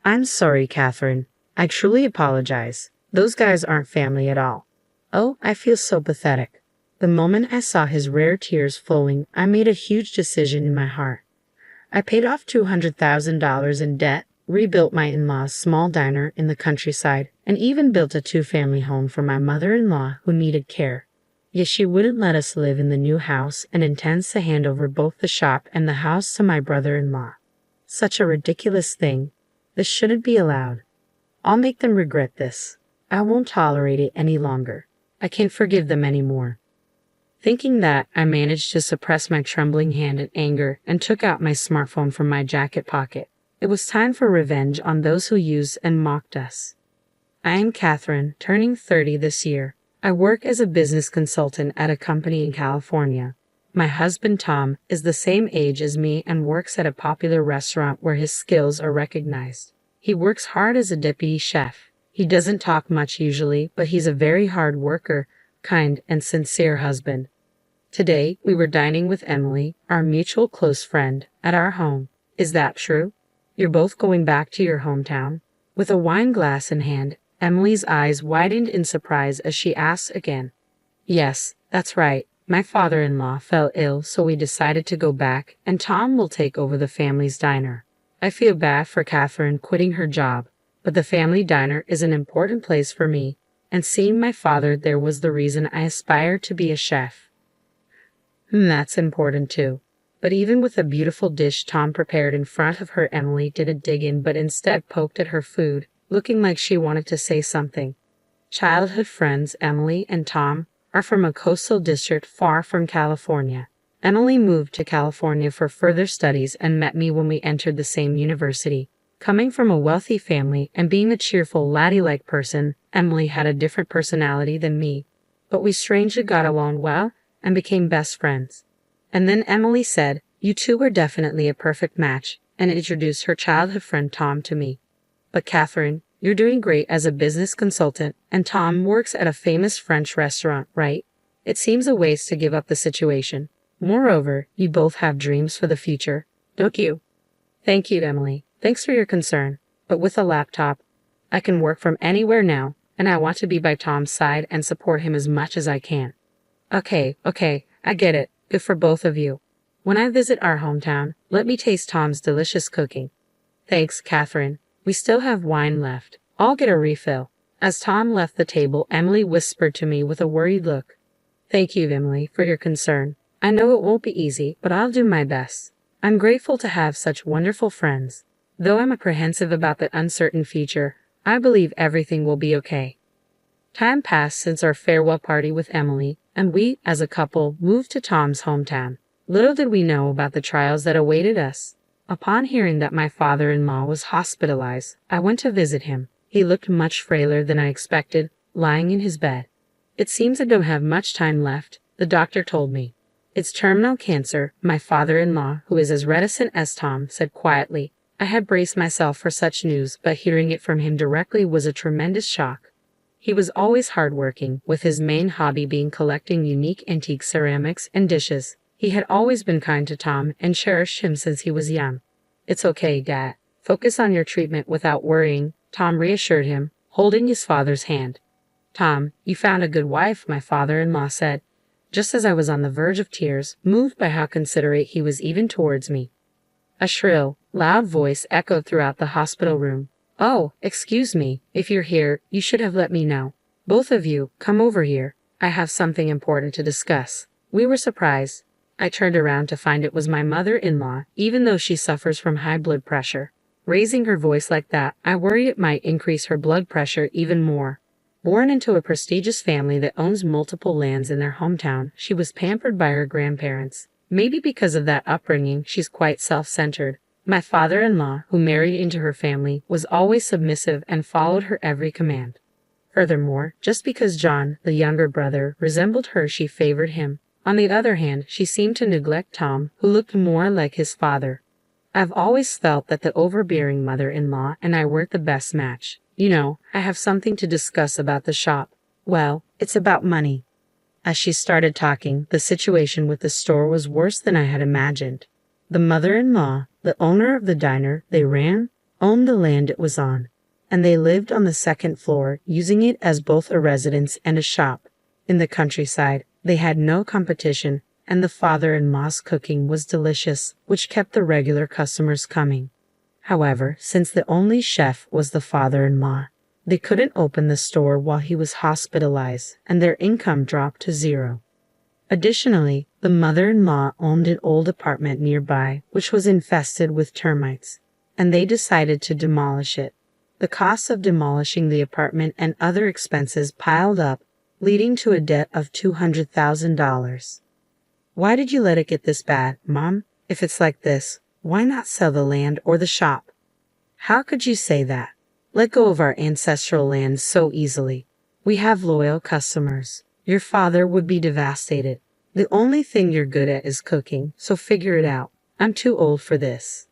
I'm sorry, Catherine. I truly apologize. Those guys aren't family at all. Oh, I feel so pathetic. The moment I saw his rare tears flowing, I made a huge decision in my heart. I paid off $200,000 in debt, rebuilt my in-laws' small diner in the countryside, and even built a two-family home for my mother-in-law who needed care. Yet she wouldn't let us live in the new house and intends to hand over both the shop and the house to my brother-in-law. Such a ridiculous thing. This shouldn't be allowed. I'll make them regret this. I won't tolerate it any longer. I can't forgive them anymore. Thinking that, I managed to suppress my trembling hand in anger and took out my smartphone from my jacket pocket. It was time for revenge on those who used and mocked us. I am Catherine, turning 30 this year. I work as a business consultant at a company in California. My husband Tom is the same age as me and works at a popular restaurant where his skills are recognized. He works hard as a deputy chef. He doesn't talk much usually, but he's a very hard worker, kind and sincere husband. Today, we were dining with Emily, our mutual close friend, at our home. Is that true? You're both going back to your hometown? With a wine glass in hand, Emily's eyes widened in surprise as she asked again. Yes, that's right. My father-in-law fell ill, so we decided to go back, and Tom will take over the family's diner. I feel bad for Catherine quitting her job, but the family diner is an important place for me, and seeing my father there was the reason I aspired to be a chef. That's important too. But even with a beautiful dish Tom prepared in front of her, Emily didn't dig in but instead poked at her food, looking like she wanted to say something. Childhood friends Emily and Tom are from a coastal district far from California. Emily moved to California for further studies and met me when we entered the same university. Coming from a wealthy family and being a cheerful, laddie-like person, Emily had a different personality than me. But we strangely got along well and became best friends. And then Emily said, "You two are definitely a perfect match," and introduced her childhood friend Tom to me. But Catherine, you're doing great as a business consultant, and Tom works at a famous French restaurant, right? It seems a waste to give up the situation. Moreover, you both have dreams for the future, don't you? Thank you, Emily. Thanks for your concern. But with a laptop, I can work from anywhere now, and I want to be by Tom's side and support him as much as I can. Okay, I get it. Good for both of you. When I visit our hometown, let me taste Tom's delicious cooking. Thanks, Catherine. We still have wine left. I'll get a refill. As Tom left the table, Emily whispered to me with a worried look. Thank you, Emily, for your concern. I know it won't be easy, but I'll do my best. I'm grateful to have such wonderful friends. Though I'm apprehensive about the uncertain future, I believe everything will be okay. Time passed since our farewell party with Emily, and we, as a couple, moved to Tom's hometown. Little did we know about the trials that awaited us. Upon hearing that my father-in-law was hospitalized, I went to visit him. He looked much frailer than I expected, lying in his bed. It seems I don't have much time left, the doctor told me. It's terminal cancer, my father-in-law, who is as reticent as Tom, said quietly. I had braced myself for such news, but hearing it from him directly was a tremendous shock. He was always hardworking, with his main hobby being collecting unique antique ceramics and dishes. He had always been kind to Tom and cherished him since he was young. It's okay, Dad. Focus on your treatment without worrying, Tom reassured him, holding his father's hand. Tom, you found a good wife, my father-in-law said, just as I was on the verge of tears, moved by how considerate he was even towards me. A shrill, loud voice echoed throughout the hospital room. Oh, excuse me. If you're here, you should have let me know. Both of you, come over here. I have something important to discuss. We were surprised. I turned around to find it was my mother-in-law, even though she suffers from high blood pressure. Raising her voice like that, I worry it might increase her blood pressure even more. Born into a prestigious family that owns multiple lands in their hometown, she was pampered by her grandparents. Maybe because of that upbringing, she's quite self-centered. My father-in-law, who married into her family, was always submissive and followed her every command. Furthermore, just because John, the younger brother, resembled her, she favored him. On the other hand, she seemed to neglect Tom, who looked more like his father. I've always felt that the overbearing mother-in-law and I weren't the best match. You know, I have something to discuss about the shop. Well, it's about money. As she started talking, the situation with the store was worse than I had imagined. The mother-in-law, the owner of the diner they ran? owned the land it was on, and they lived on the second floor, using it as both a residence and a shop. In the countryside, they had no competition, and the father-in-law's cooking was delicious, which kept the regular customers coming. However, since the only chef was the father-in-law, they couldn't open the store while he was hospitalized, and their income dropped to zero. Additionally, the mother-in-law owned an old apartment nearby, which was infested with termites, and they decided to demolish it. The cost of demolishing the apartment and other expenses piled up, leading to a debt of $200,000. Why did you let it get this bad, Mom? If it's like this, why not sell the land or the shop? How could you say that? Let go of our ancestral land so easily. We have loyal customers. Your father would be devastated. The only thing you're good at is cooking, so figure it out. I'm too old for this.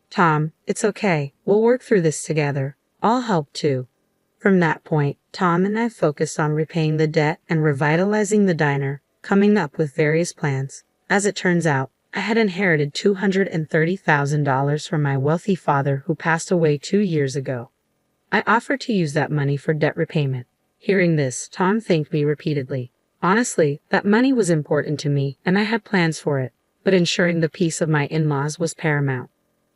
Tom, it's okay. We'll work through this together. I'll help too. From that point, Tom and I focused on repaying the debt and revitalizing the diner, coming up with various plans. As it turns out, I had inherited $230,000 from my wealthy father who passed away 2 years ago. I offered to use that money for debt repayment. Hearing this, Tom thanked me repeatedly. Honestly, that money was important to me, and I had plans for it, but ensuring the peace of my in-laws was paramount.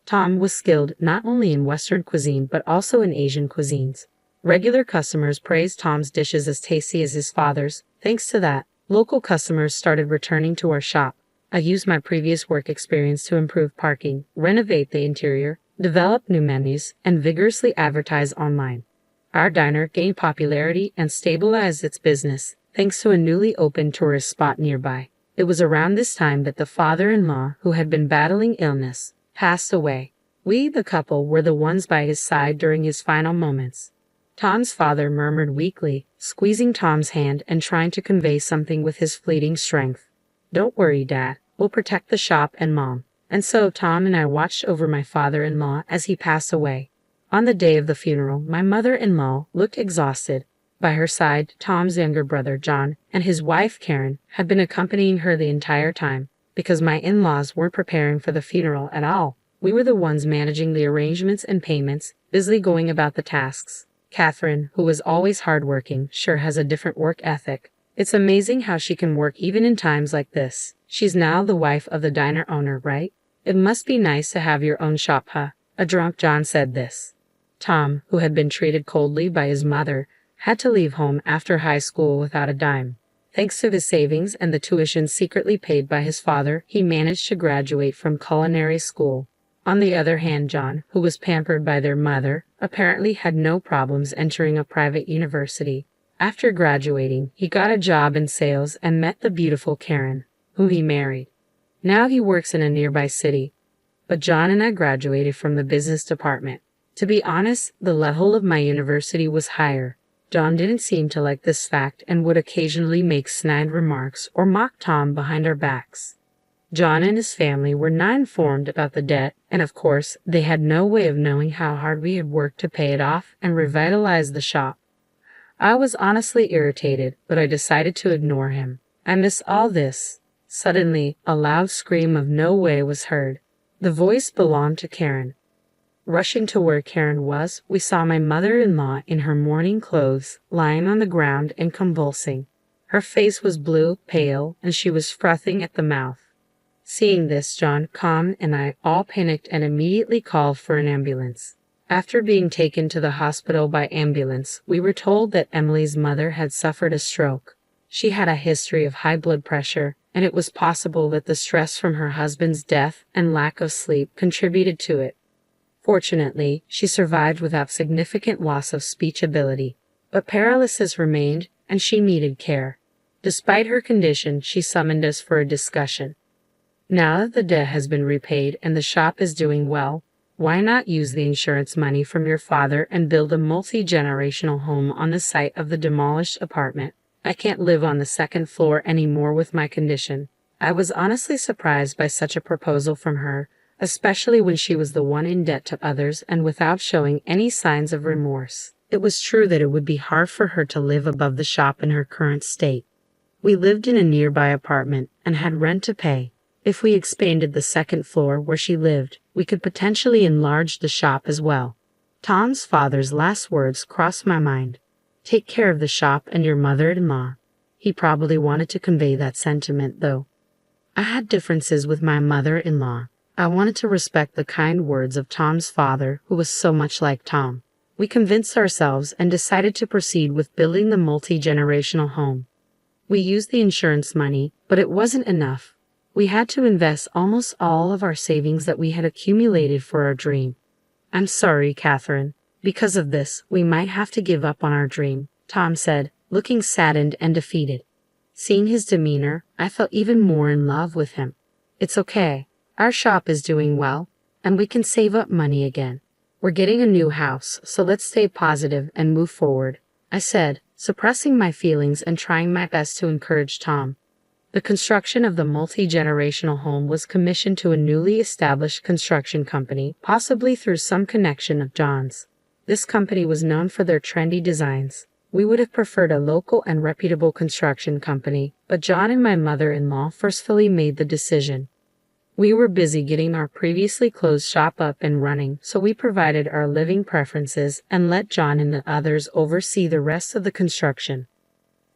Tom was skilled not only in Western cuisine but also in Asian cuisines. Regular customers praised Tom's dishes as tasty as his father's. Thanks to that, local customers started returning to our shop. I used my previous work experience to improve parking, renovate the interior, develop new menus, and vigorously advertise online. Our diner gained popularity and stabilized its business, thanks to a newly opened tourist spot nearby. It was around this time that the father-in-law, who had been battling illness, passed away. We, the couple, were the ones by his side during his final moments. Tom's father murmured weakly, squeezing Tom's hand and trying to convey something with his fleeting strength. Don't worry, Dad. We'll protect the shop and Mom. And so Tom and I watched over my father-in-law as he passed away. On the day of the funeral, my mother-in-law looked exhausted. By her side, Tom's younger brother, John, and his wife, Karen, had been accompanying her the entire time. Because my in-laws weren't preparing for the funeral at all, we were the ones managing the arrangements and payments, busily going about the tasks. Catherine, who was always hardworking, sure has a different work ethic. It's amazing how she can work even in times like this. She's now the wife of the diner owner, right? It must be nice to have your own shop, huh? A drunk John said this. Tom, who had been treated coldly by his mother, had to leave home after high school without a dime. Thanks to his savings and the tuition secretly paid by his father, he managed to graduate from culinary school. On the other hand, John, who was pampered by their mother, apparently had no problems entering a private university. After graduating, he got a job in sales and met the beautiful Karen, who he married. Now he works in a nearby city. But John and I graduated from the business department. To be honest, the level of my university was higher. John didn't seem to like this fact and would occasionally make snide remarks or mock Tom behind our backs. John and his family were not informed about the debt, and of course, they had no way of knowing how hard we had worked to pay it off and revitalize the shop. I was honestly irritated, but I decided to ignore him. I miss all this. Suddenly, a loud scream of no way was heard. The voice belonged to Karen. Rushing to where Karen was, we saw my mother-in-law in her mourning clothes, lying on the ground and convulsing. Her face was blue, pale, and she was frothing at the mouth. Seeing this, John, Tom, and I all panicked and immediately called for an ambulance. After being taken to the hospital by ambulance, we were told that Emily's mother had suffered a stroke. She had a history of high blood pressure, and it was possible that the stress from her husband's death and lack of sleep contributed to it. Fortunately, she survived without significant loss of speech ability, but paralysis remained, and she needed care. Despite her condition, she summoned us for a discussion. Now that the debt has been repaid and the shop is doing well, why not use the insurance money from your father and build a multi-generational home on the site of the demolished apartment? I can't live on the second floor anymore with my condition. I was honestly surprised by such a proposal from her, especially when she was the one in debt to others and without showing any signs of remorse. It was true that it would be hard for her to live above the shop in her current state. We lived in a nearby apartment and had rent to pay. If we expanded the second floor where she lived, we could potentially enlarge the shop as well. Tom's father's last words crossed my mind. Take care of the shop and your mother-in-law. He probably wanted to convey that sentiment, though. I had differences with my mother-in-law. I wanted to respect the kind words of Tom's father, who was so much like Tom. We convinced ourselves and decided to proceed with building the multi-generational home. We used the insurance money, but it wasn't enough. We had to invest almost all of our savings that we had accumulated for our dream. I'm sorry, Catherine. Because of this, we might have to give up on our dream, Tom said, looking saddened and defeated. Seeing his demeanor, I felt even more in love with him. It's okay. Our shop is doing well, and we can save up money again. We're getting a new house, so let's stay positive and move forward, I said, suppressing my feelings and trying my best to encourage Tom. The construction of the multi-generational home was commissioned to a newly established construction company, possibly through some connection of John's. This company was known for their trendy designs. We would have preferred a local and reputable construction company, but John and my mother-in-law forcefully made the decision. We were busy getting our previously closed shop up and running, so we provided our living preferences and let John and the others oversee the rest of the construction.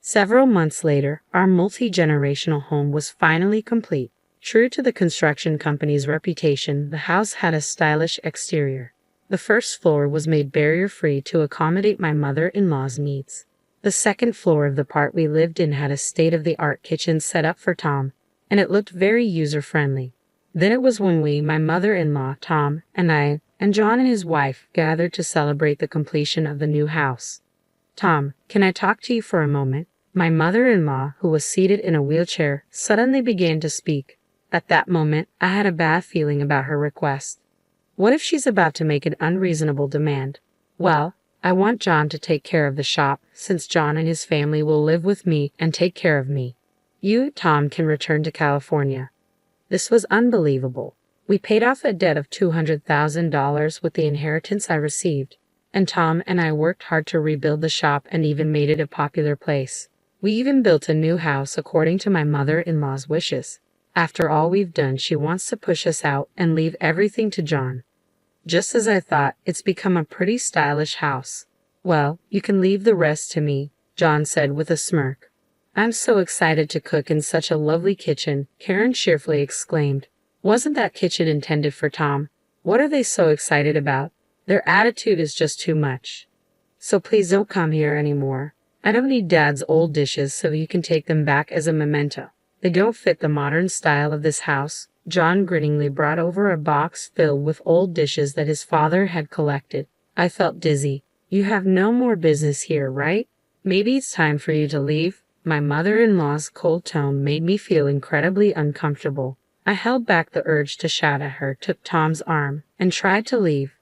Several months later, our multi-generational home was finally complete. True to the construction company's reputation, the house had a stylish exterior. The first floor was made barrier-free to accommodate my mother-in-law's needs. The second floor of the part we lived in had a state-of-the-art kitchen set up for Tom, and it looked very user-friendly. Then it was when we, my mother-in-law, Tom, and I, and John and his wife, gathered to celebrate the completion of the new house. Tom, can I talk to you for a moment? My mother-in-law, who was seated in a wheelchair, suddenly began to speak. At that moment, I had a bad feeling about her request. What if she's about to make an unreasonable demand? Well, I want John to take care of the shop, since John and his family will live with me and take care of me. You, Tom, can return to California. This was unbelievable. We paid off a debt of $200,000 with the inheritance I received, and Tom and I worked hard to rebuild the shop and even made it a popular place. We even built a new house according to my mother-in-law's wishes. After all we've done, she wants to push us out and leave everything to John. Just as I thought, it's become a pretty stylish house. Well, you can leave the rest to me, John said with a smirk. I'm so excited to cook in such a lovely kitchen, Karen cheerfully exclaimed. Wasn't that kitchen intended for Tom? What are they so excited about? Their attitude is just too much. So please don't come here anymore. I don't need Dad's old dishes, so you can take them back as a memento. They don't fit the modern style of this house. John grinningly brought over a box filled with old dishes that his father had collected. I felt dizzy. You have no more business here, right? Maybe it's time for you to leave. My mother-in-law's cold tone made me feel incredibly uncomfortable. I held back the urge to shout at her, took Tom's arm, and tried to leave.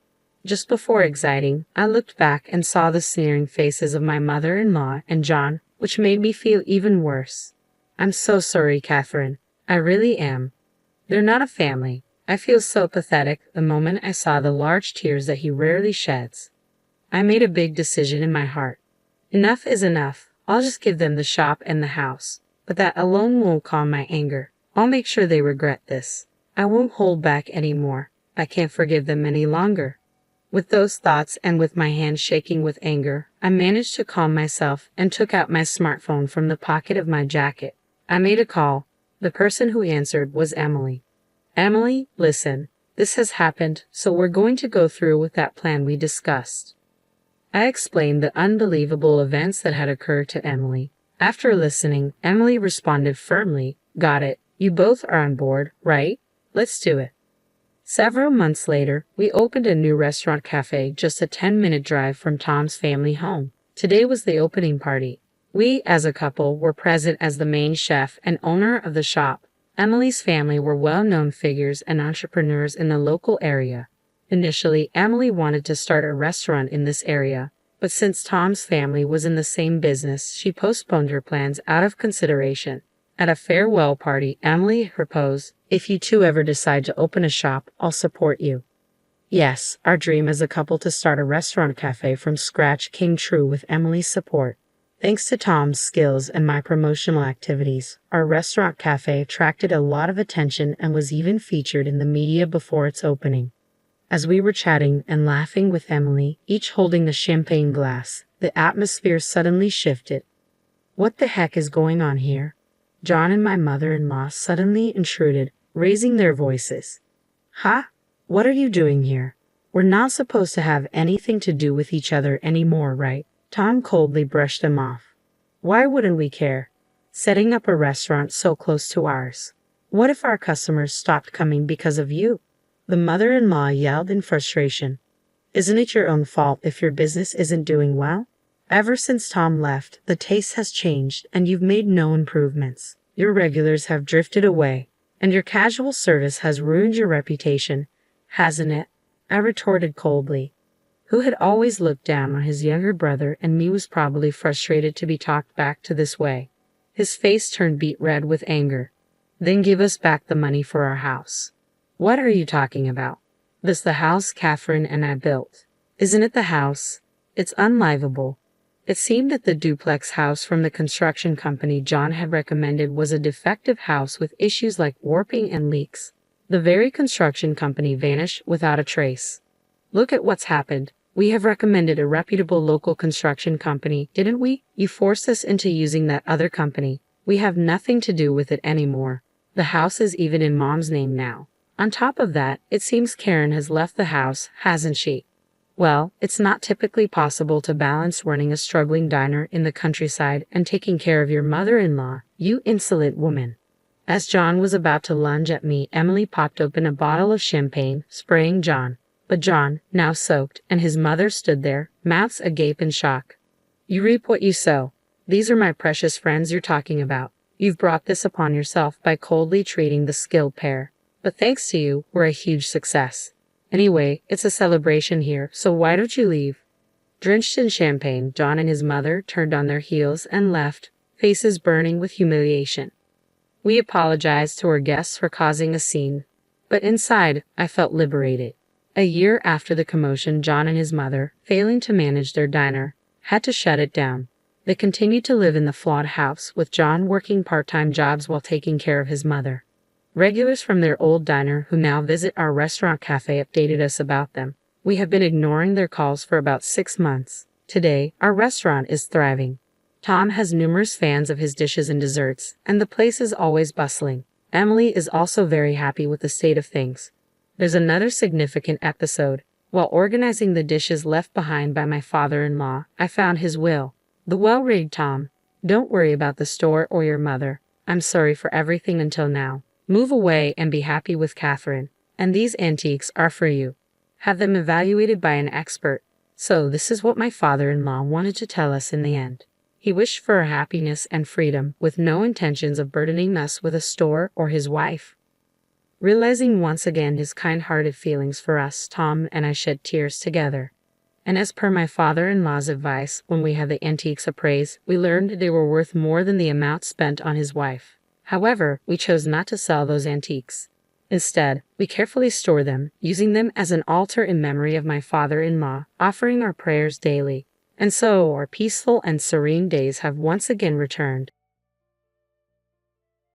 Just before exiting, I looked back and saw the sneering faces of my mother-in-law and John, which made me feel even worse. I'm so sorry, Catherine. I really am. They're not a family. I feel so pathetic the moment I saw the large tears that he rarely sheds. I made a big decision in my heart. Enough is enough. I'll just give them the shop and the house. But that alone won't calm my anger. I'll make sure they regret this. I won't hold back anymore. I can't forgive them any longer. With those thoughts and with my hands shaking with anger, I managed to calm myself and took out my smartphone from the pocket of my jacket. I made a call. The person who answered was Emily. Emily, listen. This has happened, so we're going to go through with that plan we discussed. I explained the unbelievable events that had occurred to Emily. After listening, Emily responded firmly, Got it. You both are on board, right? Let's do it. Several months later, we opened a new restaurant cafe just a 10-minute drive from Tom's family home. Today was the opening party. We, as a couple, were present as the main chef and owner of the shop. Emily's family were well-known figures and entrepreneurs in the local area. Initially, Emily wanted to start a restaurant in this area, but since Tom's family was in the same business, she postponed her plans out of consideration. At a farewell party, Emily proposed, If you two ever decide to open a shop, I'll support you. Yes, our dream as a couple to start a restaurant cafe from scratch came true with Emily's support. Thanks to Tom's skills and my promotional activities, our restaurant cafe attracted a lot of attention and was even featured in the media before its opening. As we were chatting and laughing with Emily, each holding the champagne glass, the atmosphere suddenly shifted. What the heck is going on here? John and my mother-in-law suddenly intruded, raising their voices. Huh? What are you doing here? We're not supposed to have anything to do with each other anymore, right? Tom coldly brushed them off. Why wouldn't we care? Setting up a restaurant so close to ours. What if our customers stopped coming because of you? The mother-in-law yelled in frustration. Isn't it your own fault if your business isn't doing well? Ever since Tom left, the taste has changed and you've made no improvements. Your regulars have drifted away, and your casual service has ruined your reputation, hasn't it? I retorted coldly. Who had always looked down on his younger brother and me was probably frustrated to be talked back to this way. His face turned beet red with anger. Then give us back the money for our house. What are you talking about? This the house Catherine and I built. Isn't it the house? It's unlivable. It seemed that the duplex house from the construction company John had recommended was a defective house with issues like warping and leaks. The very construction company vanished without a trace. Look at what's happened. We have recommended a reputable local construction company, didn't we? You forced us into using that other company. We have nothing to do with it anymore. The house is even in Mom's name now. On top of that, it seems Karen has left the house, hasn't she? Well, it's not typically possible to balance running a struggling diner in the countryside and taking care of your mother-in-law, you insolent woman. As John was about to lunge at me, Emily popped open a bottle of champagne, spraying John. But John, now soaked, and his mother stood there, mouths agape in shock. You reap what you sow. These are my precious friends you're talking about. You've brought this upon yourself by coldly treating the skilled pair. But thanks to you, we're a huge success. Anyway, it's a celebration here, so why don't you leave? Drenched in champagne, John and his mother turned on their heels and left, faces burning with humiliation. We apologized to our guests for causing a scene, but inside, I felt liberated. A year after the commotion, John and his mother, failing to manage their diner, had to shut it down. They continued to live in the flawed house, with John working part-time jobs while taking care of his mother. Regulars from their old diner who now visit our restaurant cafe updated us about them. We have been ignoring their calls for about 6 months. Today, our restaurant is thriving. Tom has numerous fans of his dishes and desserts, and the place is always bustling. Emily is also very happy with the state of things. There's another significant episode. While organizing the dishes left behind by my father-in-law, I found his will. The well read, Tom. Don't worry about the store or your mother. I'm sorry for everything until now. Move away and be happy with Catherine. And these antiques are for you. Have them evaluated by an expert. So this is what my father-in-law wanted to tell us in the end. He wished for our happiness and freedom with no intentions of burdening us with a store or his wife. Realizing once again his kind-hearted feelings for us, Tom and I shed tears together. And as per my father-in-law's advice, when we had the antiques appraised, we learned they were worth more than the amount spent on his wife. However, we chose not to sell those antiques. Instead, we carefully store them, using them as an altar in memory of my father-in-law, offering our prayers daily. And so our peaceful and serene days have once again returned.